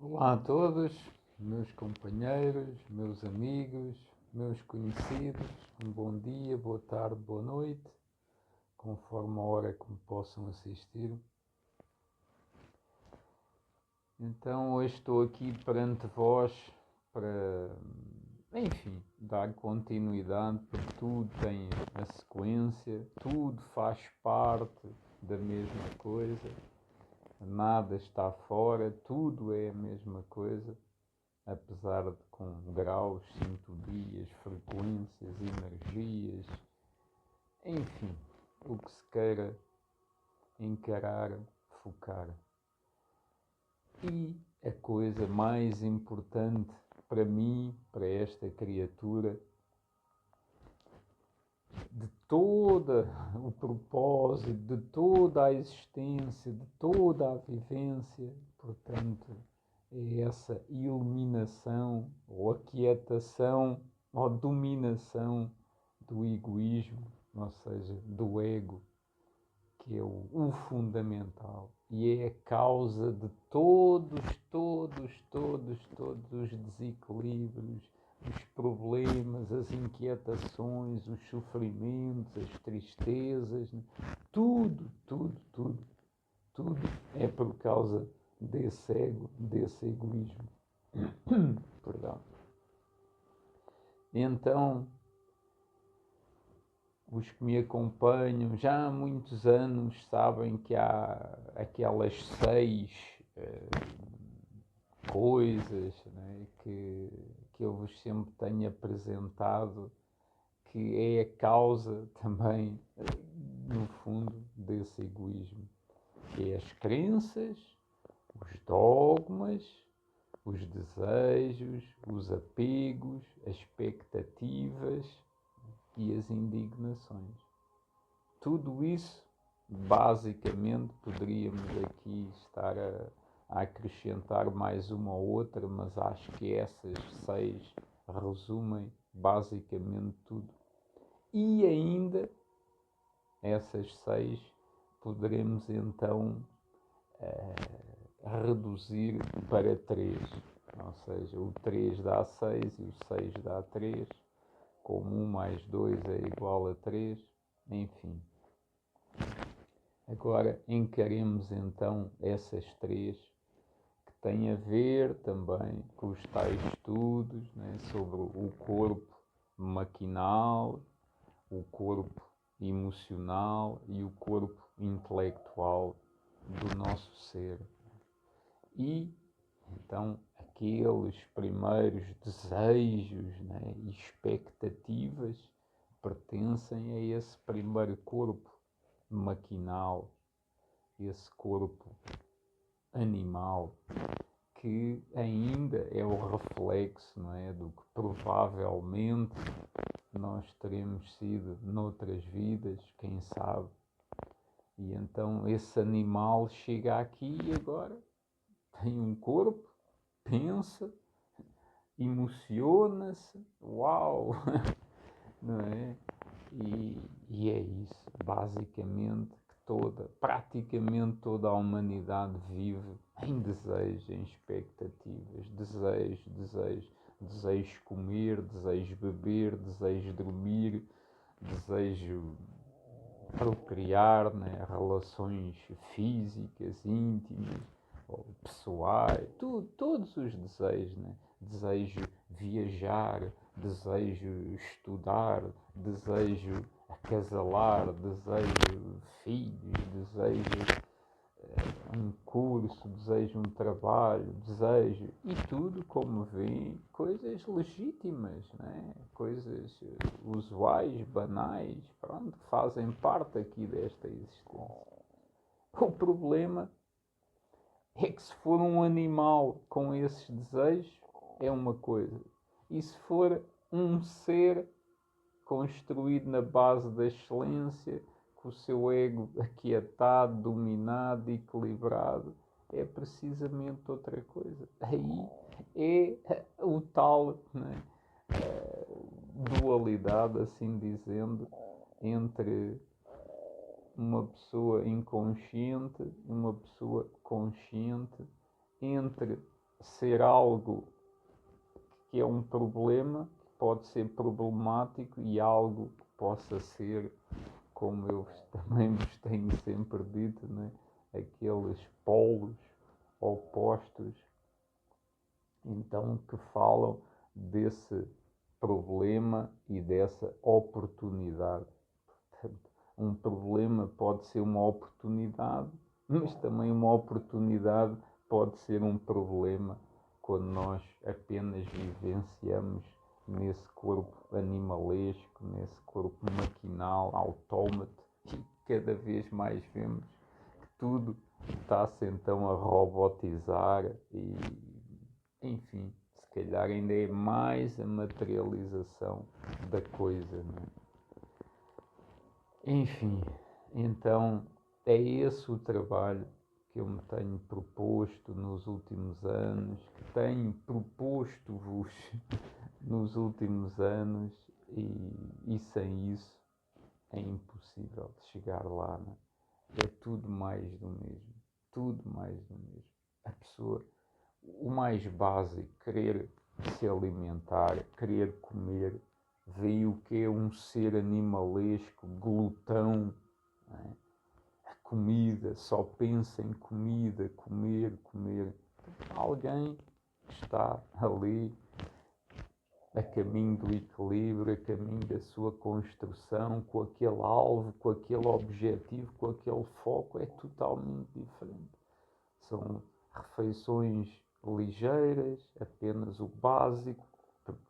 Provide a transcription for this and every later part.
Olá a todos, meus companheiros, meus amigos, meus conhecidos, um bom dia, boa tarde, boa noite, conforme a hora que me possam assistir. Então hoje estou aqui perante vós para, enfim, dar continuidade, porque tudo tem a sequência, tudo faz parte da mesma coisa, nada está fora, tudo é a mesma coisa. Apesar de com graus, sintonias, frequências, energias, enfim, o que se queira encarar, focar. E a coisa mais importante para mim, para esta criatura, de todo o propósito, de toda a existência, de toda a vivência, portanto, é essa iluminação, ou aquietação, ou dominação do egoísmo, ou seja, do ego, que é o fundamental e é a causa de todos os desequilíbrios, os problemas, as inquietações, os sofrimentos, as tristezas, tudo é por causa desse ego, desse egoísmo. Perdão. Então, os que me acompanham já há muitos anos sabem que há aquelas 6 coisas, né, que eu vos sempre tenho apresentado, que é a causa também, no fundo, desse egoísmo, que é as crenças, os dogmas, os desejos, os apegos, as expectativas e as indignações. Tudo isso, basicamente, poderíamos aqui estar a acrescentar mais uma ou outra, mas acho que essas 6 resumem basicamente tudo. E ainda, essas 6 poderemos então reduzir para 3, ou seja, o 3 dá 6 e o 6 dá 3, como 1 mais 2 é igual a 3, enfim. Agora encaremos então essas 3, que têm a ver também com os tais estudos, né, sobre o corpo maquinal, o corpo emocional e o corpo intelectual do nosso ser. E então aqueles primeiros desejos, né, e expectativas pertencem a esse primeiro corpo maquinal, esse corpo animal, que ainda é o reflexo, não é, do que provavelmente nós teremos sido noutras vidas, quem sabe. E então esse animal chega aqui e agora tem um corpo, pensa, emociona-se, uau, não é? E é isso, basicamente, que praticamente toda a humanidade vive em desejos, em expectativas, desejo comer, desejo beber, desejo dormir, desejo procriar, né? Relações físicas, íntimas, ou pessoais, todos os desejos, né? Desejo viajar, desejo estudar, desejo acasalar, desejo filhos, desejo um curso, desejo um trabalho, desejo, e tudo, como veem, coisas legítimas, né? Coisas usuais, banais, pronto, fazem parte aqui desta existência. O problema é que se for um animal com esses desejos, é uma coisa. E se for um ser construído na base da excelência, com o seu ego aquietado, dominado, equilibrado, é precisamente outra coisa. Aí é o tal, né, dualidade, assim dizendo, entre uma pessoa inconsciente e uma pessoa consciente, entre ser algo que é um problema, pode ser problemático, e algo que possa ser, como eu também vos tenho sempre dito, né? Aqueles polos opostos, então, que falam desse problema e dessa oportunidade. Portanto, um problema pode ser uma oportunidade, mas também uma oportunidade pode ser um problema quando nós apenas vivenciamos nesse corpo animalesco, nesse corpo maquinal, autómato, e cada vez mais vemos que tudo está-se então a robotizar e, enfim, se calhar ainda é mais a materialização da coisa, não é? Enfim, então é esse o trabalho que eu me tenho proposto nos últimos anos, que tenho proposto-vos nos últimos anos, e sem isso é impossível chegar lá, né? É tudo mais do mesmo, tudo mais do mesmo. A pessoa, o mais básico, querer se alimentar, querer comer, vê o que é um ser animalesco, glutão, não é? A comida, só pensa em comida, comer, comer. Alguém está ali a caminho do equilíbrio, a caminho da sua construção, com aquele alvo, com aquele objetivo, com aquele foco, é totalmente diferente. São refeições ligeiras, apenas o básico, porque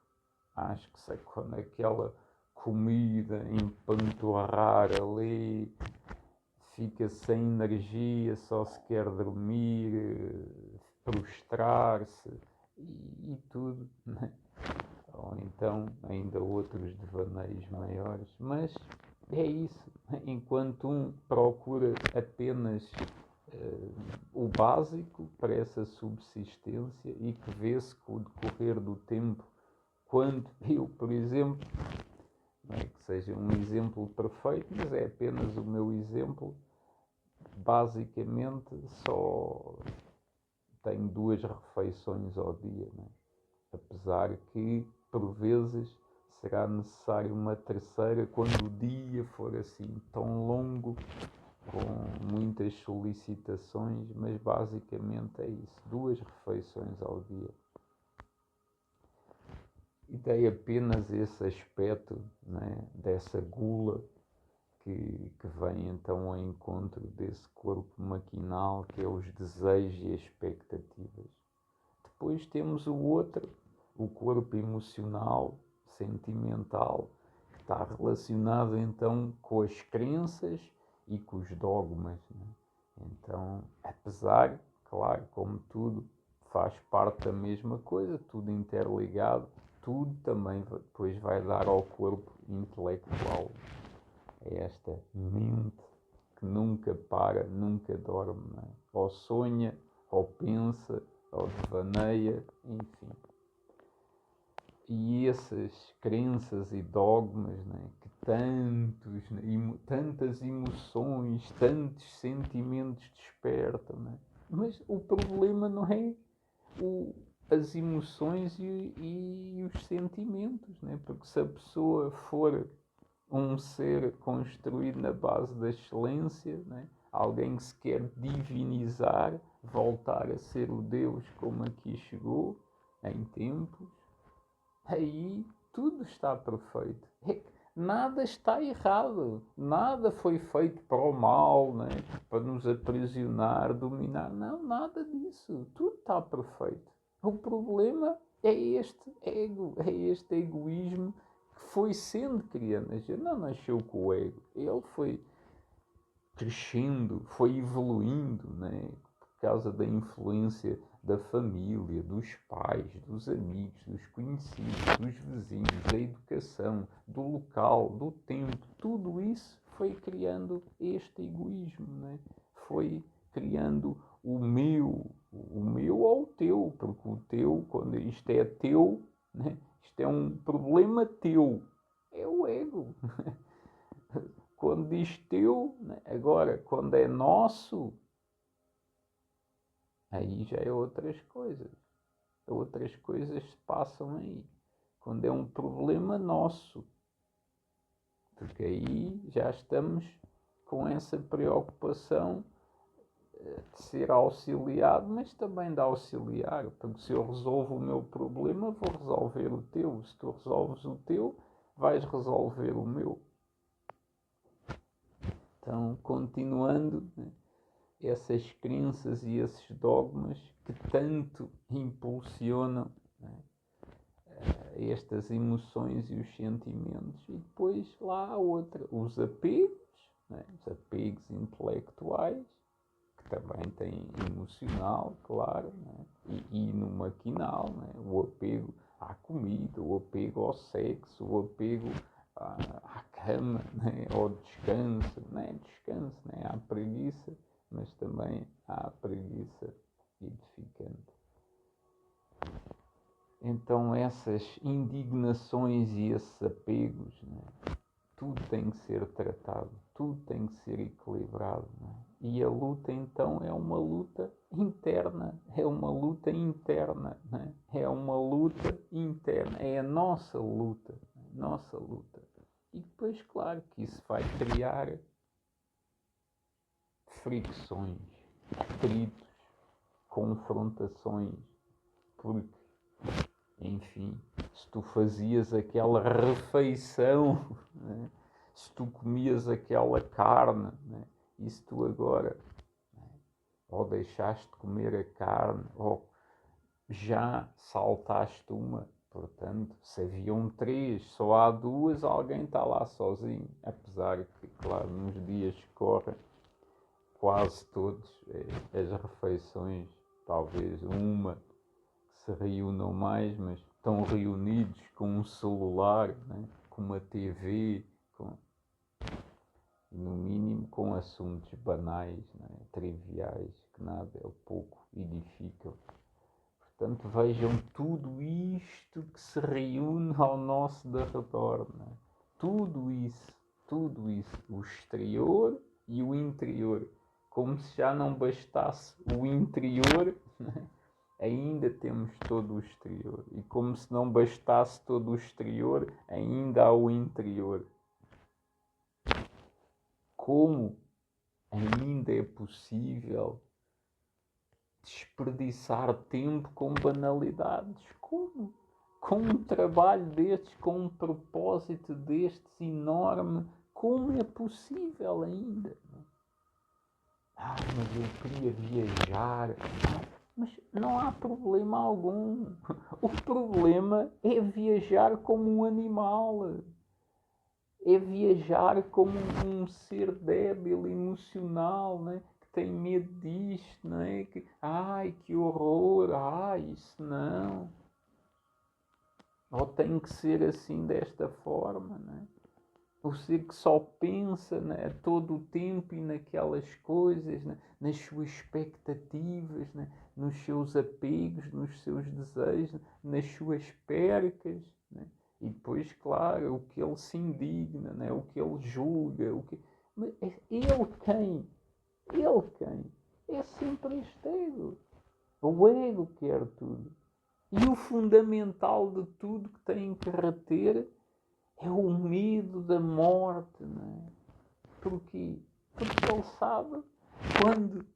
acho que sei quando aquela comida empanturrar ali, fica sem energia, só se quer dormir, prostrar-se e tudo, né? Ou então ainda outros devaneios maiores, mas é isso. Enquanto um procura apenas o básico para essa subsistência, e que vê-se com o decorrer do tempo, quando eu, por exemplo, não é que seja um exemplo perfeito, mas é apenas o meu exemplo, basicamente só tenho 2 refeições ao dia, né? Apesar que, por vezes, será necessário uma terceira quando o dia for assim tão longo, com muitas solicitações, mas basicamente é isso, 2 refeições ao dia. E tem apenas esse aspecto, né, dessa gula que vem então ao encontro desse corpo maquinal, que é os desejos e expectativas. Depois temos o outro, o corpo emocional, sentimental, que está relacionado então com as crenças e com os dogmas, né? Então, apesar, claro, como tudo faz parte da mesma coisa, tudo interligado, tudo também depois vai dar ao corpo intelectual, é esta mente que nunca para, nunca dorme, não é? Ou sonha, ou pensa, ou devaneia, enfim. E essas crenças e dogmas, né, que tantas emoções, tantos sentimentos despertam, né? Mas o problema não é as emoções e os sentimentos, né? Porque se a pessoa for um ser construído na base da excelência, né? Alguém que se quer divinizar, voltar a ser o Deus como aqui chegou, em tempos, aí tudo está perfeito. Nada está errado, nada foi feito para o mal, né? Para nos aprisionar, dominar. Não, nada disso. Tudo está perfeito. O problema é este ego, é este egoísmo que foi sendo criado. Não nasceu com o ego, ele foi crescendo, foi evoluindo, né? Por causa da influência da família, dos pais, dos amigos, dos conhecidos, dos vizinhos, da educação, do local, do tempo. Tudo isso foi criando este egoísmo, né? Foi criando o meu ou o teu, porque o teu, quando isto é teu, né? Isto é um problema teu, é o ego. Quando diz teu, né? Agora, quando é nosso, aí já é outras coisas. outras coisas se passam aí. Quando é um problema nosso, porque aí já estamos com essa preocupação de ser auxiliado, mas também de auxiliar, porque se eu resolvo o meu problema, vou resolver o teu. Se tu resolves o teu, vais resolver o meu. Então, continuando, né, essas crenças e esses dogmas que tanto impulsionam, né, estas emoções e os sentimentos. E depois lá há outra, os apegos, né, os apegos intelectuais, que também têm emocional, claro, né, e no maquinal, né, o apego à comida, o apego ao sexo, o apego à cama, né, ao descanso, né, descanso, né, à preguiça, mas também há a preguiça edificante. Então essas indignações e esses apegos, né, tudo tem que ser tratado, tudo tem que ser equilibrado. Né? E a luta então é uma luta interna, é uma luta interna, né? É uma luta interna, é a nossa luta, nossa luta. E depois, claro, que isso vai criar fricções, atritos, confrontações, porque, enfim, se tu fazias aquela refeição, né? Se tu comias aquela carne, né? E se tu agora, né? Ou deixaste de comer a carne, ou já saltaste uma, portanto, se haviam três, só há duas, alguém está lá sozinho, apesar que, claro, nos dias que correm, quase todos, as refeições, talvez uma se reúnam mais, mas estão reunidos com um celular, né? Com uma TV, no mínimo com assuntos banais, né? Triviais, que nada é pouco edificam. Portanto, vejam tudo isto que se reúne ao nosso derredor, né? Tudo isso, o exterior e o interior, como se já não bastasse o interior, né? Ainda temos todo o exterior. E como se não bastasse todo o exterior, ainda há o interior. Como ainda é possível desperdiçar tempo com banalidades? Como? Com um trabalho destes, com um propósito destes enorme, como é possível ainda? Mas eu queria viajar. Mas não há problema algum. O problema é viajar como um animal. É viajar como um ser débil, emocional, né? Que tem medo disto, né? Ai, que horror, ai, isso não. Ou tem que ser assim, desta forma, né? O ser que só pensa, né, todo o tempo e naquelas coisas, né, nas suas expectativas, né, nos seus apegos, nos seus desejos, nas suas percas, né, e depois, claro, o que ele se indigna, né, o que ele julga, Mas ele quem? Ele quem? É sempre este ego. O ego quer tudo. E o fundamental de tudo que tem que reter é o medo da morte, não é? Porquê? Porque ele sabe quando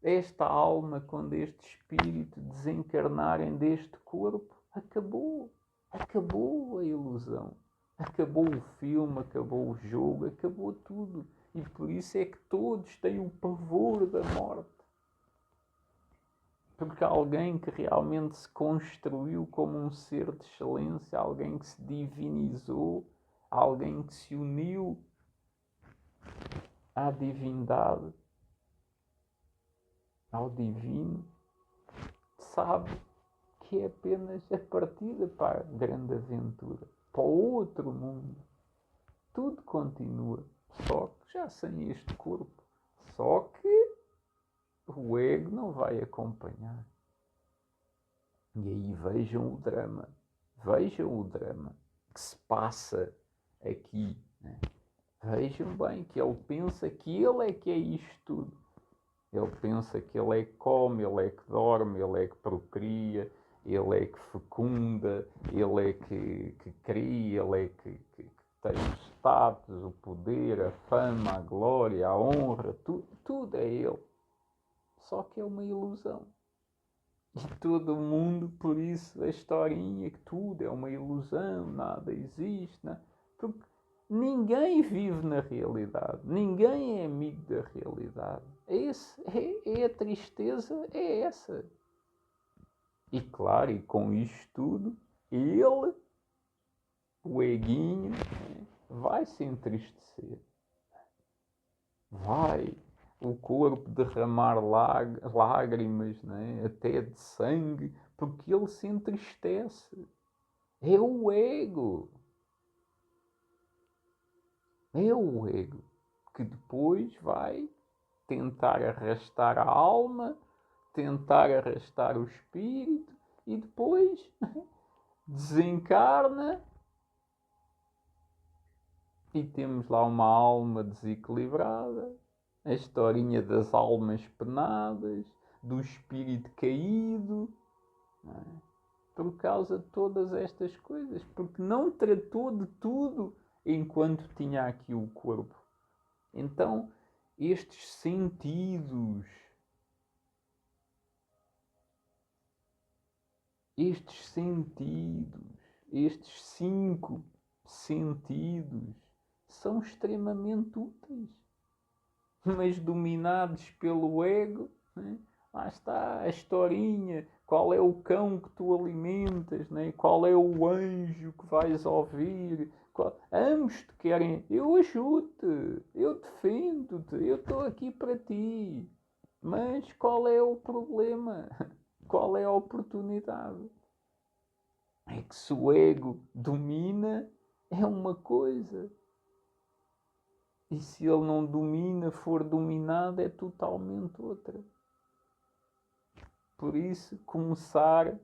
esta alma, quando este espírito desencarnarem deste corpo, acabou. Acabou a ilusão. Acabou o filme, acabou o jogo, acabou tudo. E por isso é que todos têm o pavor da morte. Porque alguém que realmente se construiu como um ser de excelência, alguém que se divinizou, alguém que se uniu à divindade, ao divino, sabe que é apenas a partida para a grande aventura, para o outro mundo. Tudo continua, só que já sem este corpo. Só que o ego não vai acompanhar. E aí vejam o drama que se passa aqui, né? Vejam bem que ele pensa que ele é que é isto tudo. Ele pensa que ele é que come, ele é que dorme, ele é que procria, Ele é que fecunda, ele é que cria, ele é que tem o status, o poder, a fama, a glória, a honra, tudo é ele. Só que é uma ilusão. E todo mundo, por isso, a historinha que tudo é uma ilusão, nada existe, não? Porque ninguém vive na realidade, ninguém é amigo da realidade. A tristeza é essa. E claro, e com isto tudo, ele, o eguinho, vai se entristecer. Vai o corpo derramar lágrimas, né? Até de sangue, porque ele se entristece. É o ego. É o ego que depois vai tentar arrastar a alma, tentar arrastar o espírito e depois desencarna e temos lá uma alma desequilibrada, a historinha das almas penadas, do espírito caído, não é? Por causa de todas estas coisas, porque não tratou de tudo enquanto tinha aqui o corpo. Então, estes sentidos, estes 5 sentidos, são extremamente úteis, mas dominados pelo ego, né? Lá está a historinha, qual é o cão que tu alimentas, né? Qual é o anjo que vais ouvir, ambos te querem, eu ajudo-te, eu defendo-te, eu estou aqui para ti, mas qual é o problema? Qual é a oportunidade? É que se o ego domina, é uma coisa. E se ele não domina, for dominado, é totalmente outra. Por isso, começar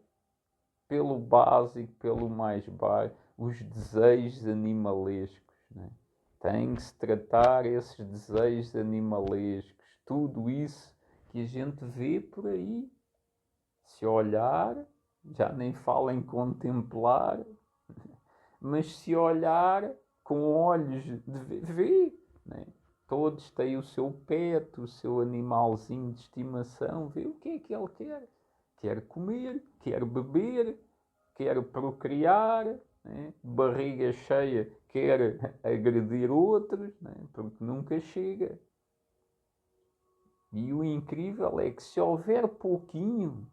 pelo básico, pelo mais baixo, os desejos animalescos. Né? Tem que se tratar esses desejos animalescos. Tudo isso que a gente vê por aí. Se olhar, já nem falo em contemplar, mas se olhar com olhos de ver, né? Todos têm o seu pet, o seu animalzinho de estimação, vê o que é que ele quer. Quer comer, quer beber, quer procriar, né? Barriga cheia, quer agredir outros, né? Porque nunca chega. E o incrível é que se houver pouquinho,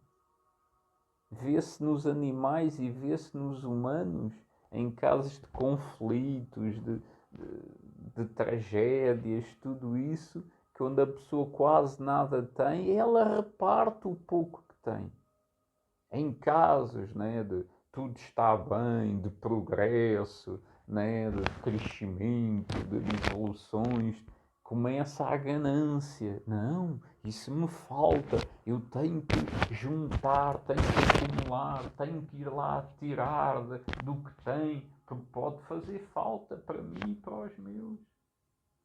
vê-se nos animais e vê-se nos humanos, em casos de conflitos, de tragédias, tudo isso, que onde a pessoa quase nada tem, ela reparte o pouco que tem. Em casos, né, de tudo está bem, de progresso, né, de crescimento, de evoluções, começa a ganância. Não, isso me falta, eu tenho que juntar, tenho que acumular, tenho que ir lá tirar do que tem, porque pode fazer falta para mim e para os meus.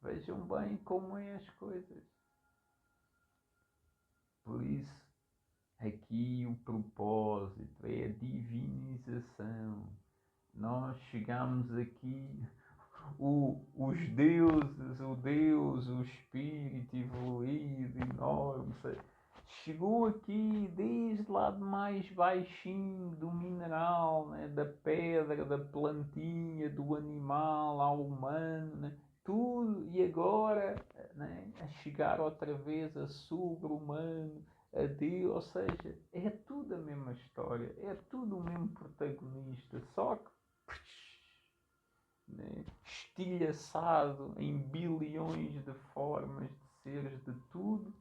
Vejam bem como é as coisas. Por isso, aqui o propósito é a divinização. Nós chegamos aqui, os deuses, o Deus, o Espírito evoluído, enorme, chegou aqui desde lá de mais baixinho, do mineral, né? Da pedra, da plantinha, do animal ao humano, né? Tudo, e agora, né? A chegar outra vez a sobre-humano, a Deus, ou seja, é tudo a mesma história, é tudo o mesmo protagonista, só que né, estilhaçado em bilhões de formas de seres de tudo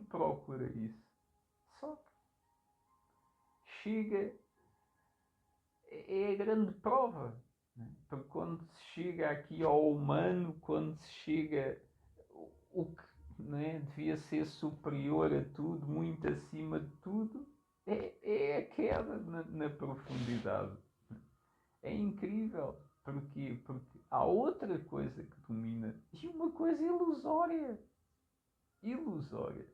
procura isso. Só que chega, é a grande prova. Né? Porque quando se chega aqui ao humano, quando se chega o que né, devia ser superior a tudo, muito acima de tudo, é a queda na profundidade. É incrível. Porquê? Porque há outra coisa que domina e uma coisa ilusória. Ilusória.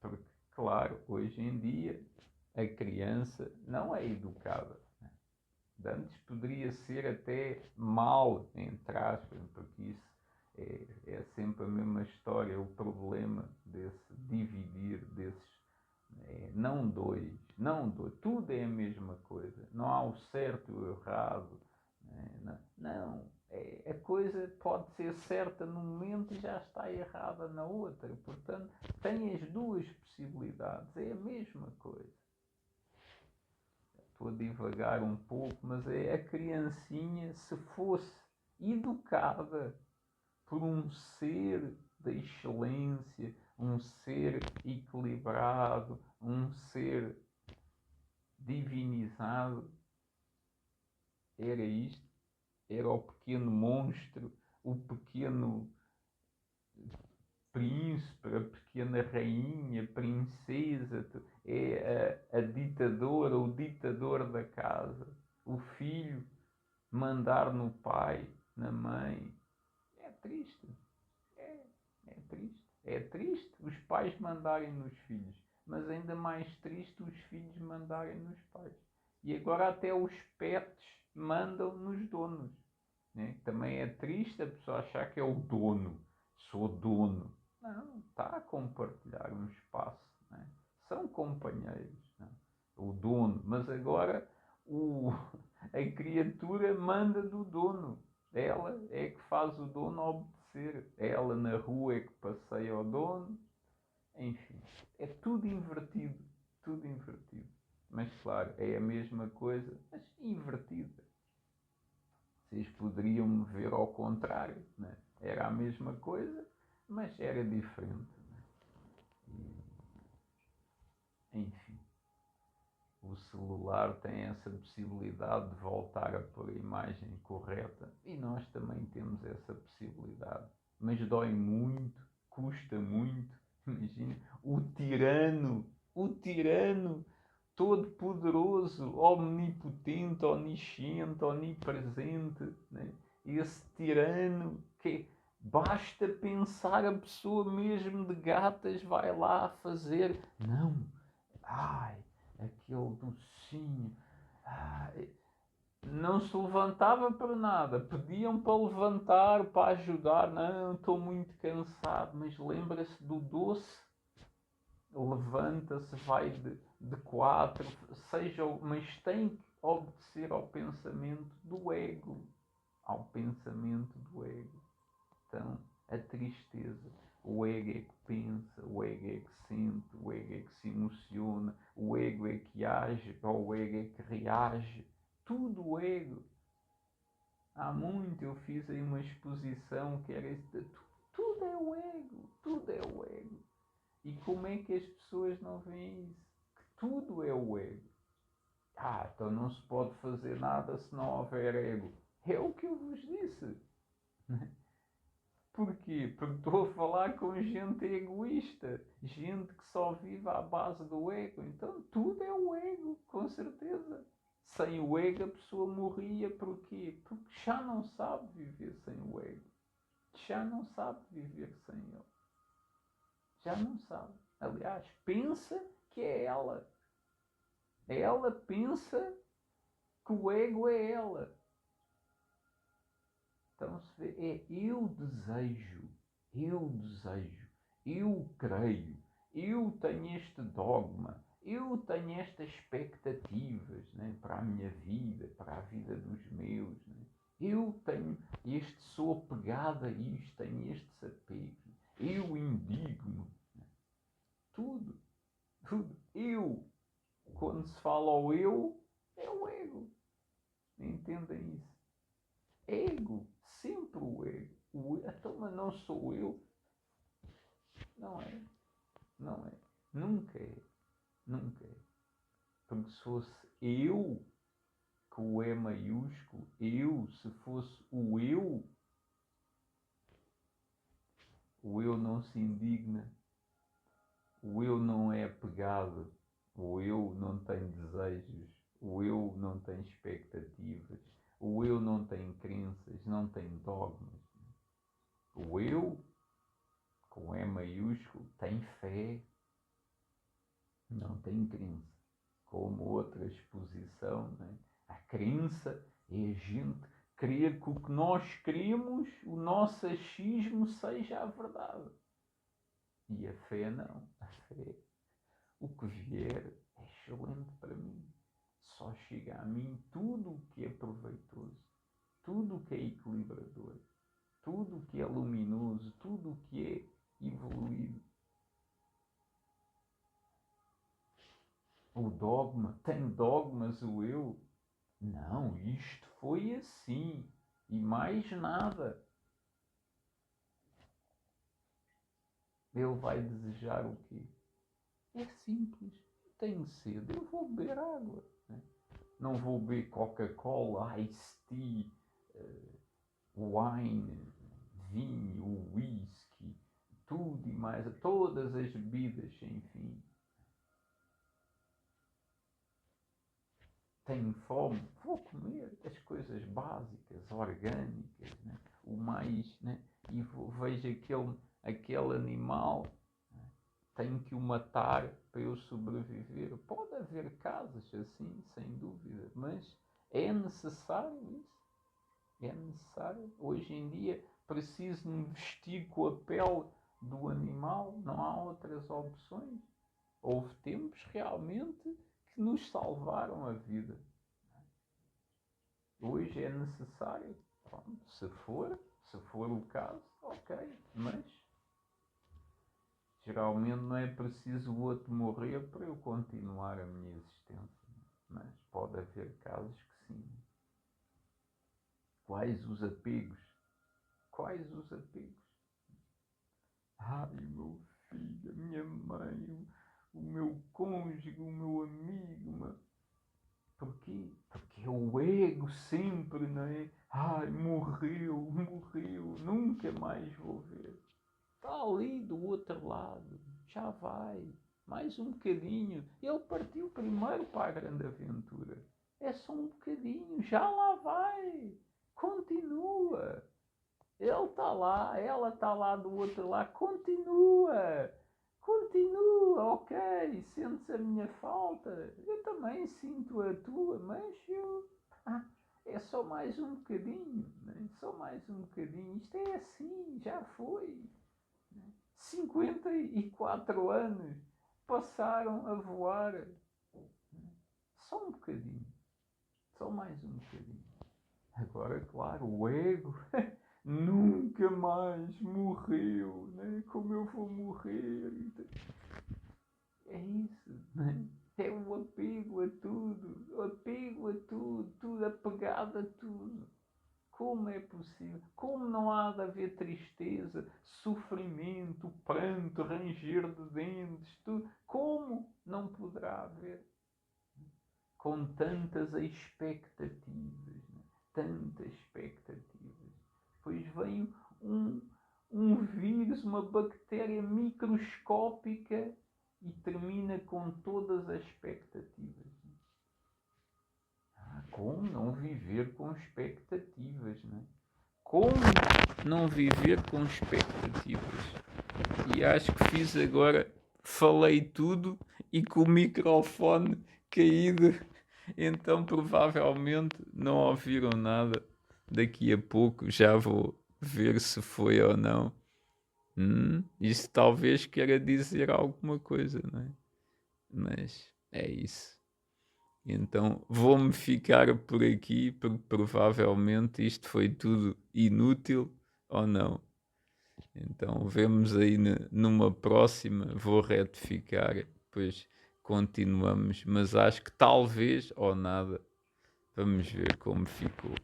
Porque, claro, hoje em dia a criança não é educada. Antes poderia ser até mal, entre aspas, porque isso é sempre a mesma história, o problema desse dividir, desses não dois, não dois, tudo é a mesma coisa, não há o certo e o errado, não, a coisa pode ser certa num momento e já está errada na outra, portanto tem as duas possibilidades, é a mesma coisa. Estou a divagar um pouco, mas é a criancinha, se fosse educada por um ser da excelência, um ser equilibrado, um ser divinizado, era isto, era o pequeno monstro, o pequeno príncipe, a pequena rainha, princesa, é a ditadora, o ditador da casa, o filho mandar no pai, na mãe. É triste, é, é triste. É triste os pais mandarem nos filhos, mas ainda mais triste os filhos mandarem nos pais. E agora até os pets mandam nos donos. Né? Também é triste a pessoa achar que é o dono. Sou dono. Não, está a compartilhar um espaço. Né? São companheiros. Né? O dono. Mas agora a criatura manda do dono. Ela é que faz o dono obedecer. Ela na rua é que passeia o dono. Enfim, é tudo invertido. Tudo invertido. Mas claro, é a mesma coisa, mas invertida. Vocês poderiam me ver ao contrário, né? Era a mesma coisa, mas era diferente. Né? Enfim, o celular tem essa possibilidade de voltar a pôr a imagem correta e nós também temos essa possibilidade. Mas dói muito, custa muito. Imagina, o tirano todo poderoso, omnipotente, onisciente, onipresente, né? Esse tirano que basta pensar a pessoa mesmo de gatas vai lá fazer, não, ai, aquele docinho, ai, não se levantava para nada, pediam para levantar, para ajudar, não, estou muito cansado, mas lembra-se do doce, levanta-se, vai de quatro, seja, mas tem que obedecer ao pensamento do ego, ao pensamento do ego. Então, a tristeza, o ego é que pensa, o ego é que sente, o ego é que se emociona, o ego é que age, ou o ego é que reage, tudo o ego. Há muito eu fiz aí uma exposição que era isso, tudo é o ego, tudo é o ego. E como é que as pessoas não veem isso? Que tudo é o ego. Então não se pode fazer nada se não houver ego. É o que eu vos disse. Porquê? Porque estou a falar com gente egoísta. Gente que só vive à base do ego. Então tudo é o ego, com certeza. Sem o ego a pessoa morria. Porquê? Porque já não sabe viver sem o ego. Já não sabe viver sem ele. Já não sabe. Aliás, pensa que é ela. Ela pensa que o ego é ela. Então se vê, eu desejo, eu creio, eu tenho este dogma, eu tenho estas expectativas, né, para a minha vida, para a vida dos meus. Né? Eu tenho este, sou apegado a isto, tenho estes apegos, eu indigno. Né? Tudo, tudo. Eu, quando se fala ao eu, é o ego. Entendem isso? Ego, sempre o ego. Então, mas não sou eu. Não é. Não é. Nunca é. Nunca é. Porque se fosse eu, com o E maiúsculo, eu, se fosse o eu não se indigna, o eu não é apegado, o eu não tem desejos, o eu não tem expectativas, o eu não tem crenças, não tem dogmas. O eu, com E maiúsculo, tem fé, não tem crença. como outra exposição, né? A crença é a gente crer que o que nós queremos, o nosso achismo, seja a verdade. E a fé não. A fé, o que vier, é excelente para mim. Só chega a mim tudo o que é proveitoso, tudo o que é equilibrador, tudo o que é luminoso, tudo o que é evoluído. O dogma, tem dogmas o eu? Não, isto foi assim e mais nada. Ele vai desejar o quê? É simples. Tenho sede, eu vou beber água. Né? Não vou beber Coca-Cola, Ice Tea, wine, vinho, whisky, tudo e mais, todas as bebidas, enfim. Tenho fome, vou comer as coisas básicas, orgânicas, né? O mais, né? E vejo aquele animal, né? Tenho que o matar para eu sobreviver. Pode haver casos assim, sem dúvida, mas é necessário isso. É necessário. Hoje em dia preciso me vestir com a pele do animal, não há outras opções. Houve tempos realmente que nos salvaram a vida. Hoje é necessário, pronto, se for o caso, ok, mas geralmente não é preciso o outro morrer para eu continuar a minha existência, mas pode haver casos que sim. Quais os apegos? Quais os apegos? Ai, meu filho, a minha mãe, o meu cônjuge, o meu amigo, Porquê? Porque é o ego sempre, não é? Ai, morreu, nunca mais vou ver. Está ali do outro lado, já vai, mais um bocadinho. Ele partiu primeiro para a grande aventura. É só um bocadinho, já lá vai. Continua. Ele está lá, ela está lá do outro lado, continua. Continua, ok, sentes a minha falta, eu também sinto a tua, mas é só mais um bocadinho, né? Só mais um bocadinho, isto é assim, já foi. 54 anos passaram a voar, só um bocadinho, só mais um bocadinho. Agora, claro, o ego nunca mais morreu, né? Como eu vou morrer? É isso, né? É o apego a tudo, tudo apegado a tudo. Como é possível? Como não há de haver tristeza, sofrimento, pranto, ranger de dentes, tudo? Como não poderá haver? Com tantas expectativas, né? Tantas expectativas. Pois vem um vírus, uma bactéria microscópica e termina com todas as expectativas. Como não viver com expectativas, né? Como não viver com expectativas? E acho que fiz agora, falei tudo e com o microfone caído, então provavelmente não ouviram nada. Daqui a pouco já vou ver se foi ou não. Isso talvez queira dizer alguma coisa, não é? Mas é isso. Então vou-me ficar por aqui, porque provavelmente isto foi tudo inútil ou não. Então vemos aí numa próxima, vou retificar, depois continuamos, mas acho que talvez ou nada, vamos ver como ficou.